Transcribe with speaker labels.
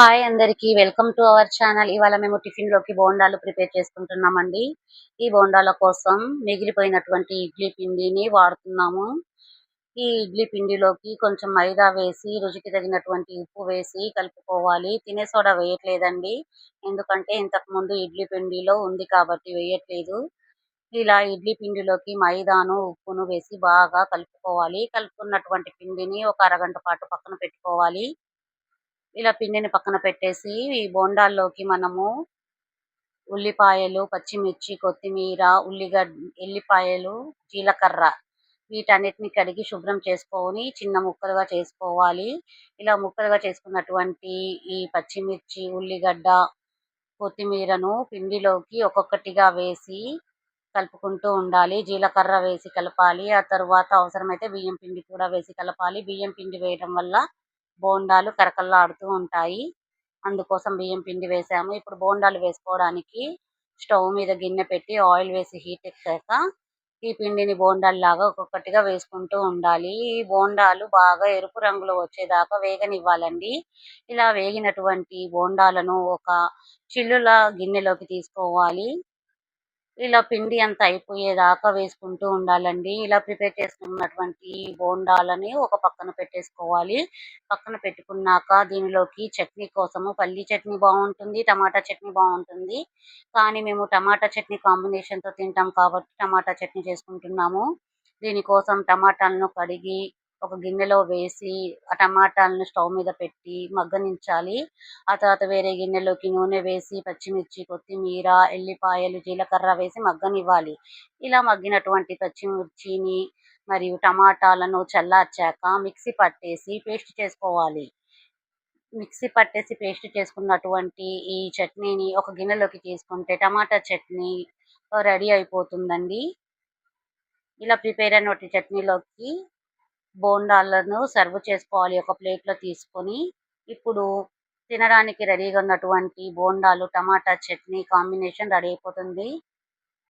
Speaker 1: Hi అందరికి welcome to our channel. ఇవాళ మేము టిఫిన్ లోకి బోండాలు ప్రిపేర్ చేసుకుంటున్నామండి. ఈ బోండాల కోసం మిగిలిపోయినటువంటి ఇడ్లీ పిండిని వాడుతున్నాము. ఈ ఇడ్లీ పిండిలోకి కొంచెం మైదా వేసి రుచికి తగినటువంటి ఉప్పు వేసి కలుపుకోవాలి. తినే సోడా వేయట్లేదండి, ఎందుకంటే ఇంతకు ముందు ఇడ్లీ పిండిలో ఉంది కాబట్టి వేయట్లేదు. ఇలా ఇడ్లీ పిండిలోకి మైదాను ఉప్పును వేసి బాగా కలుపుకోవాలి. కలుపుకున్నటువంటి పిండిని ఒక అరగంట పాటు పక్కన పెట్టుకోవాలి. ఇలా పిండిని పక్కన పెట్టేసి ఈ బోండాల్లోకి మనము ఉల్లిపాయలు, పచ్చిమిర్చి, కొత్తిమీర, ఎల్లిపాయలు, జీలకర్ర వీటన్నిటిని కడిగి శుభ్రం చేసుకొని చిన్న ముక్కలుగా చేసుకోవాలి. ఇలా ముక్కలుగా చేసుకున్నటువంటి ఈ పచ్చిమిర్చి, ఉల్లిగడ్డ, కొత్తిమీరను పిండిలోకి ఒక్కొక్కటిగా వేసి కలుపుకుంటూ ఉండాలి. జీలకర్ర వేసి కలపాలి. ఆ తరువాత అవసరమైతే బియ్యం పిండి కూడా వేసి కలపాలి. బియ్యం పిండి వేయడం వల్ల బోండాలు కరకరలాడుతూ ఉంటాయి. అందుకోసం బియ్యం పిండి వేసాము. ఇప్పుడు బోండాలు వేసుకోవడానికి స్టవ్ మీద గిన్నె పెట్టి ఆయిల్ వేసి హీట్ ఎక్కాక ఈ పిండిని బోండాల్లాగా ఒక్కొక్కటిగా వేసుకుంటూ ఉండాలి. ఈ బోండాలు బాగా ఎరుపు రంగులో వచ్చేదాకా వేగనివ్వాలండి. ఇలా వేగినటువంటి బోండాలను ఒక చిల్లుల గిన్నెలోకి తీసుకోవాలి. ఇలా పిండి అంతా అయిపోయేదాకా వేసుకుంటూ ఉండాలండి. ఇలా ప్రిపేర్ చేసుకున్నటువంటి బోండాలని ఒక పక్కన పెట్టేసుకోవాలి. పక్కన పెట్టుకున్నాక దీనిలోకి చట్నీ కోసము పల్లీ చట్నీ బాగుంటుంది, టమాటా చట్నీ బాగుంటుంది. కానీ మేము టమాటా చట్నీ కాంబినేషన్తో తింటాం కాబట్టి టమాటా చట్నీ చేసుకుంటున్నాము. దీనికోసం టమాటాలను కడిగి ఒక గిన్నెలో వేసి ఆ టమాటాలను స్టవ్ మీద పెట్టి మగ్గనించాలి. ఆ తర్వాత వేరే గిన్నెలోకి నూనె వేసి పచ్చిమిర్చి, కొత్తిమీర, ఎల్లిపాయలు, జీలకర్ర వేసి మగ్గనివ్వాలి. ఇలా మగ్గినటువంటి పచ్చిమిర్చిని మరియు టమాటాలను చల్లార్చాక మిక్సీ పట్టేసి పేస్ట్ చేసుకోవాలి. మిక్సీ పట్టేసి పేస్ట్ చేసుకున్నటువంటి ఈ చట్నీని ఒక గిన్నెలోకి తీసుకుంటే టమాటా చట్నీ రెడీ అయిపోతుందండి. ఇలా ప్రిపేర్ అయినటువంటి చట్నీలోకి బోండాలను సర్వ్ చేసుకోవాలి ఒక ప్లేట్‌లో తీసుకొని. ఇప్పుడు తినడానికి రెడీగా ఉన్నటువంటి బోండాలు, టమాటా చట్నీ కాంబినేషన్ రెడీ అయిపోతుంది.